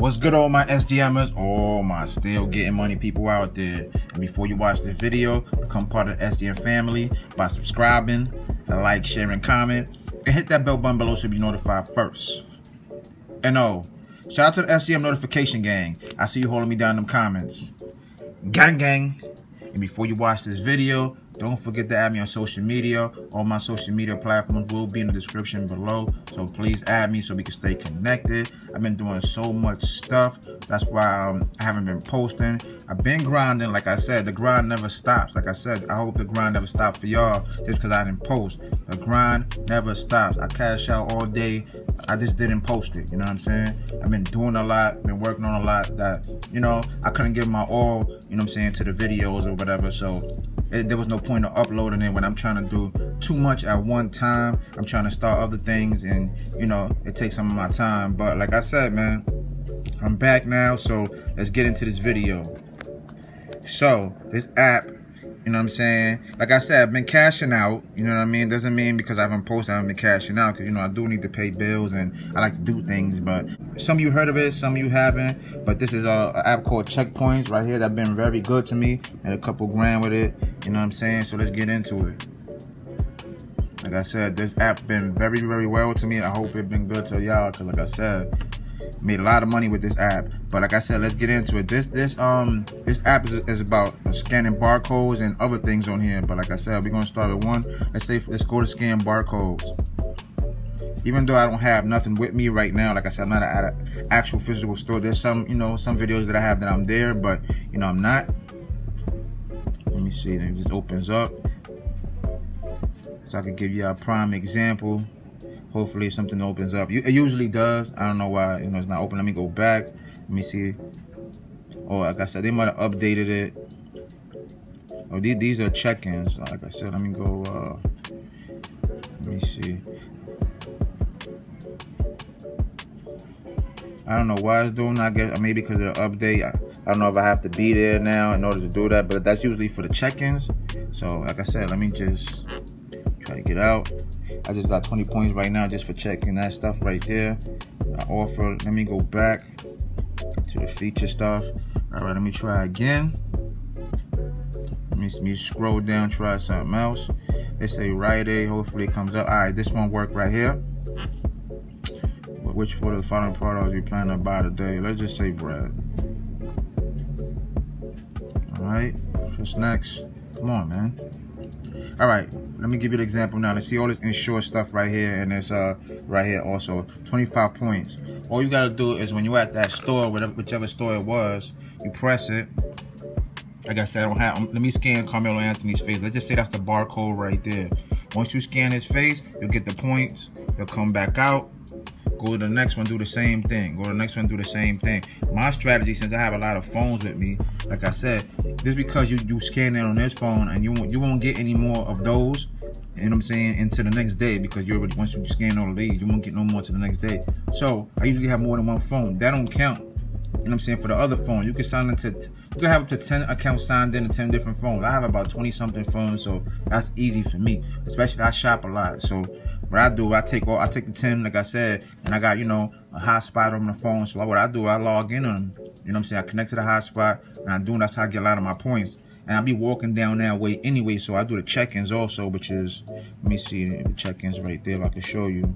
What's good, all my SGMers, all my still getting money people out there? And before you watch this video, become part of the SGM family by subscribing, like, sharing, comment, and hit that bell button below so you be notified first. And shout out to the SGM notification gang. I see you holding me down in them comments. Gang gang. And before you watch this video, don't forget to add me on social media. All my social media platforms will be in the description below. So please add me so we can stay connected. I've been doing so much stuff. That's why I haven't been posting. I've been grinding. Like I said, the grind never stops. Like I said, I hope the grind never stops for y'all just because I didn't post. The grind never stops. I cash out all day. I just didn't post it. You know what I'm saying? I've been doing a lot, been working on a lot that, you know, I couldn't give my all, you know what I'm saying, to the videos or whatever. So there was no point of uploading it when I'm trying to do too much at one time. I'm trying to start other things and, you know, it takes some of my time. But like I said, man, I'm back now. So let's get into this video. So this app, you know what I'm saying? Like I said, I've been cashing out. You know what I mean? Doesn't mean because I haven't posted, I haven't been cashing out. Because, you know, I do need to pay bills and I like to do things. But some of you heard of it, some of you haven't. But this is an app called Checkpoints right here that's been very good to me. And a couple grand with it. You know what I'm saying? So let's get into it. Like I said, this app's been very, very well to me. I hope it's been good to y'all. Because like I said, made a lot of money with this app. But like I said, let's get into it. This app is about scanning barcodes and other things on here. But like I said, we're gonna start with one. Let's go to scan barcodes. Even though I don't have nothing with me right now, like I said, I'm not at an actual physical store. There's some, you know, some videos that I have that I'm there, but you know, I'm not. Let me see. It just opens up, so I can give you a prime example. Hopefully something opens up. It usually does. I don't know why, you know, it's not open. Let me go back. Let me see. Oh, like I said, they might have updated it. Oh, these are check-ins. Like I said, let me go. Let me see. I don't know why it's doing that. I guess maybe because of the update. I don't know if I have to be there now in order to do that, but that's usually for the check-ins. So, like I said, let me just try to get out. I just got 20 points right now just for checking that stuff right there. I offer. Let me go back to the feature stuff. All right, let me try again. Let me scroll down, try something else. They say Friday. Hopefully it comes up. All right, this one worked right here. Which for the following products you plan to buy today? Let's just say bread. All right, what's next? Come on, man. All right, let me give you the example now. Let's see all this insure stuff right here, and there's right here also 25 points. All you gotta do is when you're at that store, whichever store it was, you press it. Like I said, I don't have. Let me scan Carmelo Anthony's face. Let's just say that's the barcode right there. Once you scan his face, you'll get the points. They'll come back out. Go to the next one, do the same thing. Go to the next one, do the same thing. My strategy, since I have a lot of phones with me, like I said, just because you scan it on this phone and you won't get any more of those, you know what I'm saying, into the next day, because you already, once you scan all of these, you won't get no more to the next day. So I usually have more than one phone. That don't count. You know what I'm saying? For the other phone, you can sign into, you can have up to 10 accounts signed in to 10 different phones. I have about 20 something phones, so that's easy for me. Especially I shop a lot, so what I do, I take the 10, like I said, and I got, you know, a hotspot on the phone. So what I do, I log in on them. You know what I'm saying? I connect to the hotspot, and that's how I get a lot of my points. And I'll be walking down that way anyway, so I do the check-ins also, which is, let me see the check-ins right there if I can show you.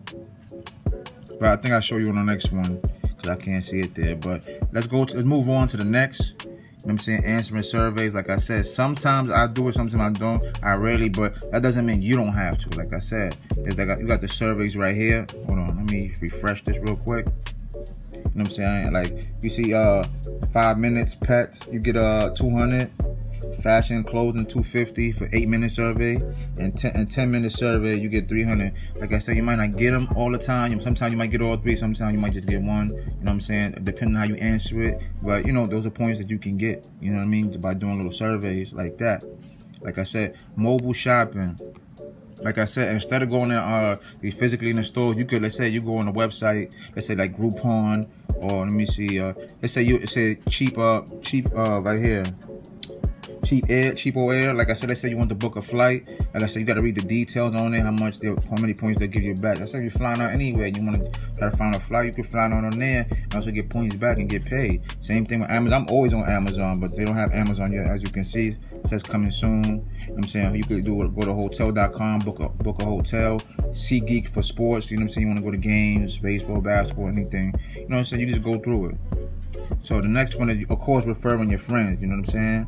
But I think I'll show you on the next one, because I can't see it there. But let's move on to the next. You know what I'm saying? Answering surveys. Like I said, sometimes I do it, sometimes I don't. I rarely, but that doesn't mean you don't have to. Like I said, you got the surveys right here. Hold on, let me refresh this real quick. You know what I'm saying? Like you see 5 minutes pets, you get 200. Fashion, clothing, 250 for 8-minute survey, and 10-minute survey, you get 300. Like I said, you might not get them all the time. Sometimes you might get all three. Sometimes you might just get one. You know what I'm saying? Depending on how you answer it. But you know, those are points that you can get. You know what I mean? By doing little surveys like that. Like I said, mobile shopping. Like I said, instead of going there, be physically in the store, you could, let's say you go on the website, let's say like Groupon, or let me see, let's say cheap right here. cheapo air. Like I said, let's say you want to book a flight. Like I said, you got to read the details on it, how many points they give you back. Let's say you're flying out anywhere, you want to try to find a flight, you can fly out on there and also get points back and get paid. Same thing with Amazon. I'm always on Amazon, but they don't have Amazon yet, as you can see. It says coming soon. You know what I'm saying? You could go to hotel.com, book a hotel. SeatGeek for sports. You know what I'm saying? You want to go to games, baseball, basketball, anything. You know what I'm saying? You just go through it. So the next one is, of course, referring your friends. You know what I'm saying?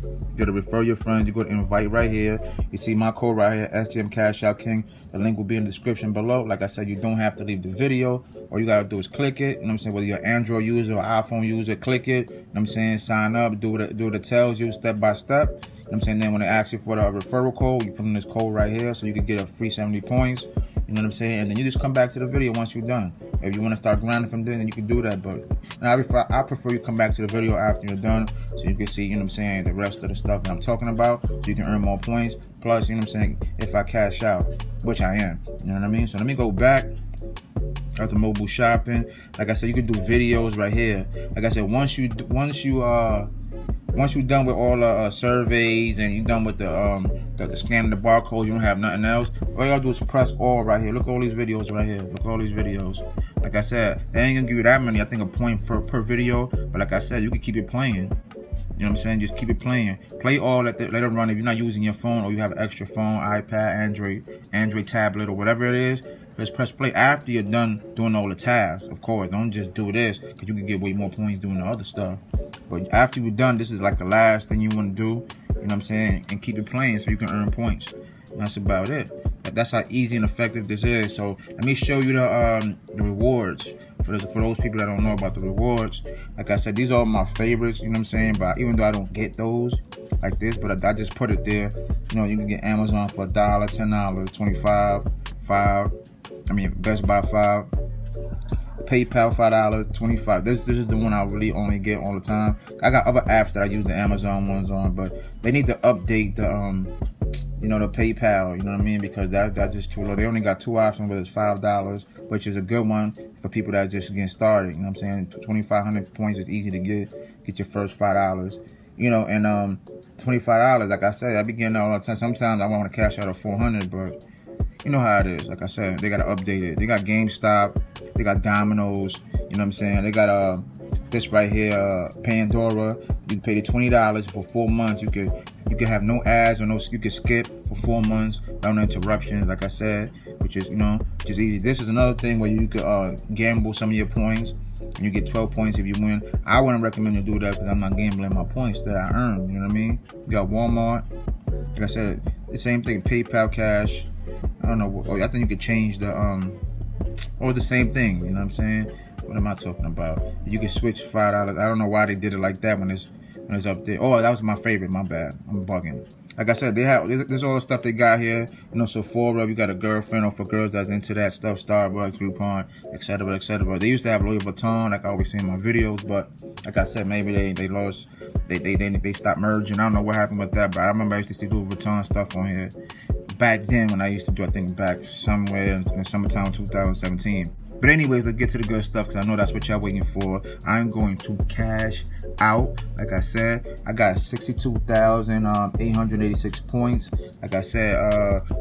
You go to refer your friends. You go to invite right here. You see my code right here, SgmCashoutKing. The link will be in the description below. Like I said, you don't have to leave the video. All you got to do is click it. You know what I'm saying? Whether you're an Android user or iPhone user, click it. You know what I'm saying? Sign up. Do what it tells you step by step. You know what I'm saying? Then when they ask you for the referral code, you put in this code right here so you can get a free 70 points. You know what I'm saying? And then you just come back to the video once you're done. If you want to start grinding from there, then you can do that. But I prefer you come back to the video after you're done so you can see, you know what I'm saying, the rest of the stuff that I'm talking about so you can earn more points. Plus, you know what I'm saying, if I cash out, which I am. You know what I mean? So let me go back after mobile shopping. Like I said, you can do videos right here. Like I said, once you're done with all the surveys and you're done with the scanning the barcode, you don't have nothing else. All you gotta do is press all right here. Look at all these videos right here. Look at all these videos. Like I said, they ain't gonna give you that many. I think a point per video. But like I said, you can keep it playing. You know what I'm saying? Just keep it playing. Play all, let it run. If you're not using your phone or you have an extra phone, iPad, Android tablet, or whatever it is, just press play after you're done doing all the tasks. Of course, don't just do this because you can get way more points doing the other stuff. But after you're done, this is like the last thing you want to do. You know what I'm saying? And keep it playing so you can earn points. And that's about it. That's how easy and effective this is. So let me show you the rewards for those people that don't know about the rewards. Like I said, these are my favorites. You know what I'm saying? But even though I don't get those like this, but I just put it there. You know, you can get Amazon for $1, $10, $25, $5. I mean, Best Buy $5. PayPal $5, $25. This is the one I really only get all the time. I got other apps that I use the Amazon ones on, but they need to update the you know, the PayPal. You know what I mean? Because that's just too low. They only got 2 options, but it's $5, which is a good one for people that are just getting started. You know what I'm saying? 2,500 points is easy to get your first $5. You know, and $25. Like I said, I be getting all the time. Sometimes I want to cash out at 400, but you know how it is. Like I said, they got to update it. They got GameStop. They got Domino's. You know what I'm saying? They got this right here, Pandora. You can pay the $20 for 4 months. You can have no ads or no. You can skip for 4 months without no interruptions. Like I said, which is easy. This is another thing where you could gamble some of your points, and you get 12 points if you win. I wouldn't recommend you do that because I'm not gambling my points that I earn. You know what I mean? You got Walmart. Like I said, the same thing. PayPal Cash. I don't know. I think you could change the or the same thing. You know what I'm saying? What am I talking about? You can switch $5. I don't know why they did it like that when it's up there. Oh, that was my favorite. My bad. I'm bugging. Like I said, there's all the stuff they got here. You know, Sephora, if you got a girlfriend, or for girls that's into that stuff, Starbucks, Groupon, etc., etc. They used to have Louis Vuitton, like I always see in my videos, but like I said, maybe they lost, they stopped merging. I don't know what happened with that, but I remember I used to see Louis Vuitton stuff on here back then when I used to do, I think back somewhere in the summertime 2017. But anyways, let's get to the good stuff because I know that's what y'all waiting for. I'm going to cash out. Like I said, I got 62,886 points. Like I said,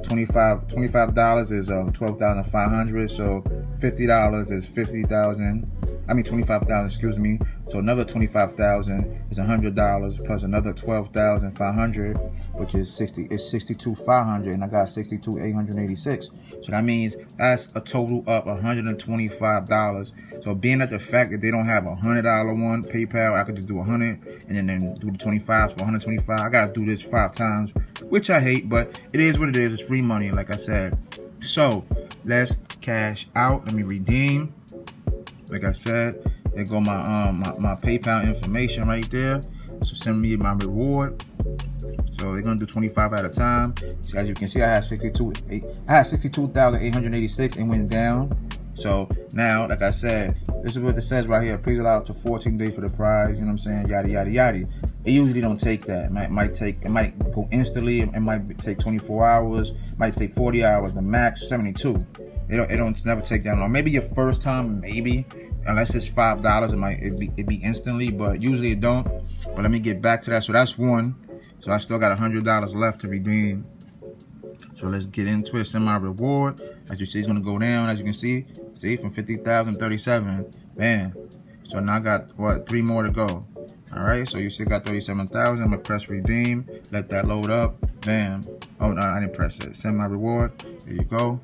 $25 is 12,500. So $50 is 50,000. I mean 25,000. Excuse me. So another 25,000 is $100 plus another 12,500, which is 62,500, and I got 62,886. So that means that's a total of $125. So being at the fact that they don't have a $100 one PayPal, I could just do 100 and then do the 25 for 125. I gotta do this 5 times, which I hate, but it is what it is. It's free money, like I said. So let's cash out. Let me redeem. Like I said, there go my my PayPal information right there. So send me my reward. So they're gonna do 25 at a time. So as you can see, I had 62,886 and went down. So now, like I said, this is what it says right here. Please allow up to 14 days for the prize. You know what I'm saying? Yada yada yada. It usually don't take that. It might go instantly. It might take 24 hours. It might take 40 hours. The max 72. It don't never take that long. Maybe your first time, maybe, unless it's $5, it be instantly, but usually it don't. But let me get back to that. So that's one. So I still got $100 left to redeem. So let's get into it. Send my reward. As you see, it's gonna go down. As you can see, from 50,000, 37. Bam. So now I got what, 3 more to go. All right. So you still got 37,000. I'm gonna press redeem. Let that load up. Bam. Oh no, I didn't press it. Send my reward. There you go.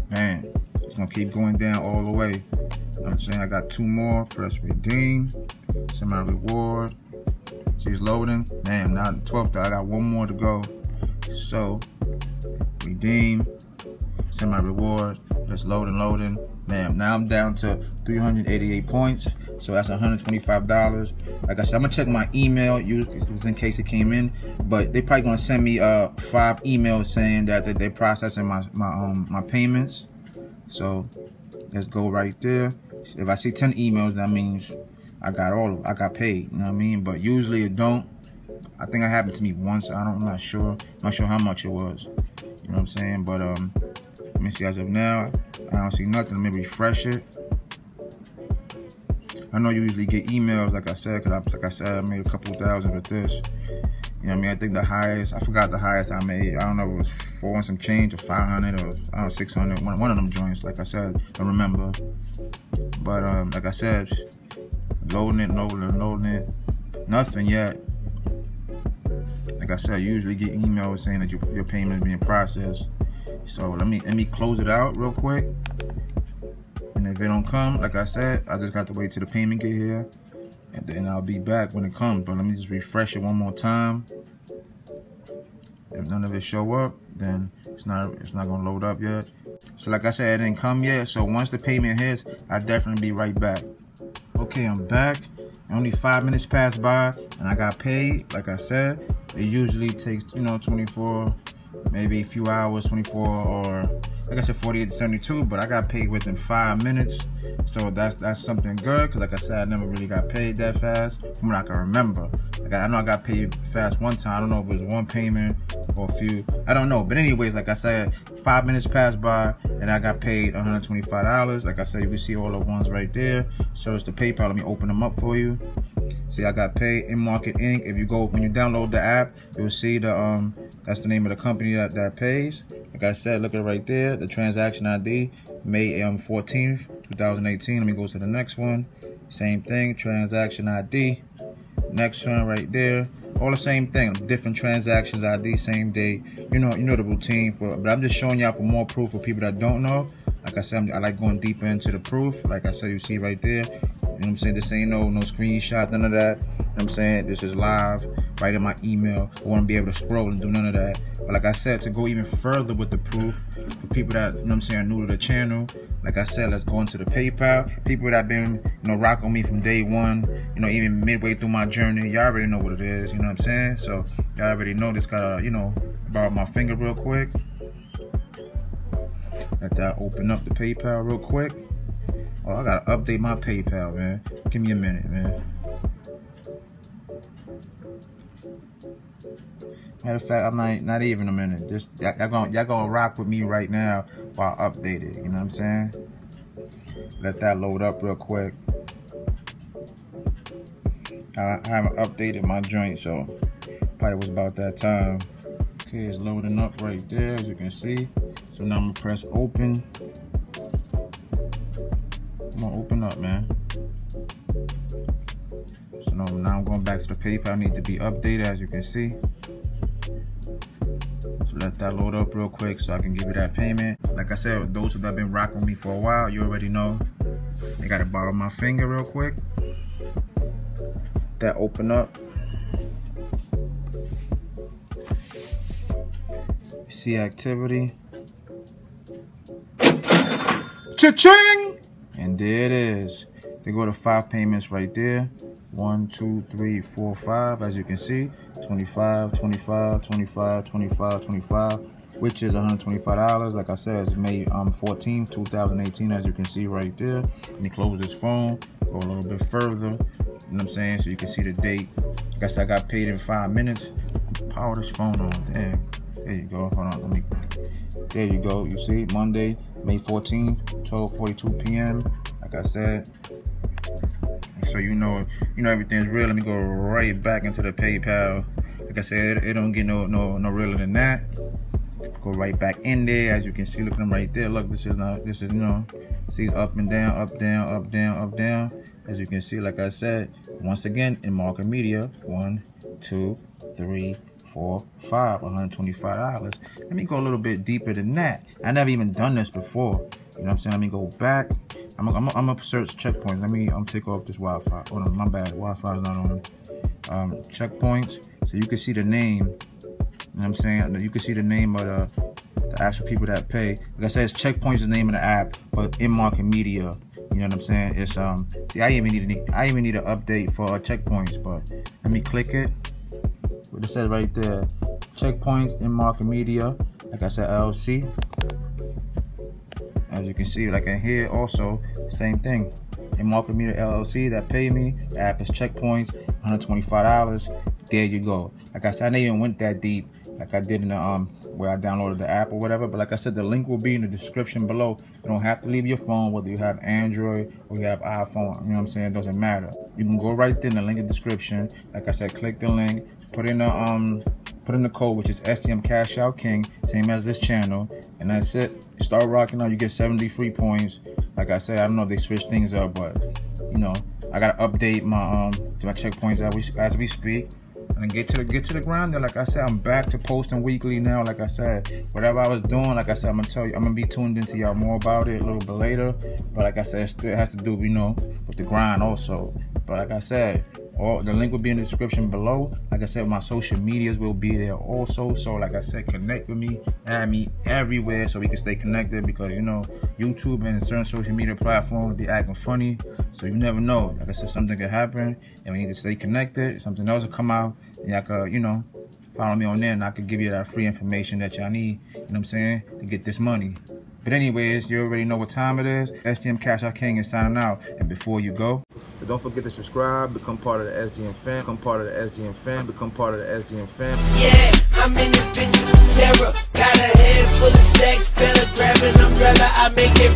Bam. It's gonna keep going down all the way. You know what I'm saying? I got 2 more. Press redeem. Send my reward. She's loading. Bam. Now 12th. I got 1 more to go. So redeem. Send my reward. It's loading. Bam. Now I'm down to 388 points. So that's $125. Like I said, I'm gonna check my email just in case it came in. But they probably gonna send me 5 emails saying that they're processing my payments. So let's go right there. If I see 10 emails, that means I got paid. You know what I mean? But usually it don't. I think it happened to me once. I'm not sure. I'm not sure how much it was. You know what I'm saying? But let me see. As of now, I don't see nothing. Let me refresh it. I know you usually get emails, like I said, because I made a couple thousand with this. You know what I mean? I think the highest, I forgot the highest I made. I don't know if it was 4 and some change or 500 or I don't know, 600. One of them joints, like I said, I remember. But like I said, loading it. Nothing yet. Like I said, I usually get emails saying that your payment is being processed. So let me close it out real quick. And if it don't come, like I said, I just got to wait till the payment get here. And then I'll be back when it comes. But let me just refresh it one more time. If none of it show up, then it's not gonna load up yet. So like I said, it didn't come yet. So once the payment hits, I'll definitely be right back. Okay, I'm back. Only 5 minutes passed by and I got paid. Like I said, it usually takes 24, maybe a few hours, 24 or like I said 48 to 72, but I got paid within 5 minutes. So that's something good, because like I said, I never really got paid that fast from what I can remember. Like I know I got paid fast one time. I don't know if it was one payment or a few, I don't know. But anyways, like I said, 5 minutes passed by and I got paid $125. Like I said, you can see all the ones right there. So it's the PayPal. Let me open them up for you. See, I got paid in Market Inc. If you go, when you download the app, you'll see the that's the name of the company that pays. Like I said, look at it right there, the transaction ID, May 14th, 2018. Let me go to the next one. Same thing, transaction ID. Next one right there, all the same thing, different transactions ID, same date. You know the routine but I'm just showing y'all for more proof for people that don't know. Like I said, I like going deeper into the proof. Like I said, you see right there. You know what I'm saying? This ain't no screenshot, none of that. You know what I'm saying? This is live, right in my email. I want to be able to scroll and do none of that. But like I said, to go even further with the proof, for people that, you know what I'm saying, are new to the channel, like I said, let's go into the PayPal. People that been, rocking me from day one, even midway through my journey, y'all already know what it is, you know what I'm saying? So y'all already know this. Gotta, borrow my finger real quick. Let that open up the PayPal real quick. Oh, I gotta update my PayPal, man. Give me a minute, man. Matter of fact, I'm not even a minute. Just y'all gonna rock with me right now while I update it. You know what I'm saying? Let that load up real quick. I haven't updated my joint, so probably was about that time. Okay, it's loading up right there, as you can see. So now I'm gonna press open. Come on, open up, man. So now I'm going back to the PayPal. I need to be updated, as you can see. So let that load up real quick so I can give you that payment. Like I said, those that have been rocking with me for a while, you already know. I gotta borrow my finger real quick. That open up. See activity. Cha-ching! And there it is. They go to 5 payments right there. 1, 2, 3, 4, 5. As you can see, 25, 25, 25, 25, 25, which is $125. Like I said, it's May 14th, 2018. As you can see right there. Let me close this phone. Go a little bit further. You know what I'm saying? So you can see the date. Like I said, I got paid in 5 minutes. Power this phone on. Damn. There you go. Hold on. There you go. You see, Monday, May 14th, 12:42 p.m. Like I said. So you know everything's real. Let me go right back into the PayPal. Like I said, it don't get no realer than that. Go right back in there. As you can see, look at them right there. Look, this is you know, see up and down, up, down, up, down, up, down. As you can see, like I said, once again in market media, 1, 2, 3, 4, 5, $125. Let me go a little bit deeper than that. I never even done this before. You know what I'm saying? Let me go back. I'm gonna search checkpoints. Let me take off this Wi-Fi. Oh no, my bad. Wi-Fi is not on. Checkpoints. So you can see the name. You know what I'm saying? You can see the name of the actual people that pay. Like I said, it's Checkpoints the name of the app, but in market media. You know what I'm saying? It's see, I even need an update for Checkpoints, but let me click it. What it says right there, Checkpoints in market media. Like I said, LLC. As you can see, like in here also, same thing. In market media LLC that pay me. The app is Checkpoints, $125. There you go. Like I said, I never even went that deep like I did in the where I downloaded the app or whatever. But like I said, the link will be in the description below. You don't have to leave your phone, whether you have Android or you have iPhone. You know what I'm saying? It doesn't matter. You can go right there in the link in the description. Like I said, click the link, put in the code, which is SgmCashoutKing, same as this channel, and that's it. You start rocking out, you get 70 free points. Like I said, I don't know if they switch things up, but you know, I gotta update my checkpoints as we speak. And get to the ground there. Like I said, I'm back to posting weekly now. Like I said, whatever I was doing, like I said, I'm gonna tell you, I'm gonna be tuned into y'all more about it a little bit later. But like I said, it still has to do, you know, with the grind also. But like I said, the link will be in the description below. Like I said, my social medias will be there also. So like I said, connect with me, add me everywhere so we can stay connected, because you know, YouTube and certain social media platforms be acting funny. So you never know. Like I said, something could happen and we need to stay connected. Something else will come out and y'all could, you know, follow me on there and I could give you that free information that y'all need, you know what I'm saying, to get this money. But anyways, you already know what time it is. SgmCashoutKing is signing out. And before you go, don't forget to subscribe, become part of the SGM fam, become part of the SGM fam, become part of the SGM fam. Yeah, I'm in this bitch with terror. Got a head full of stacks, better grab an umbrella, I make it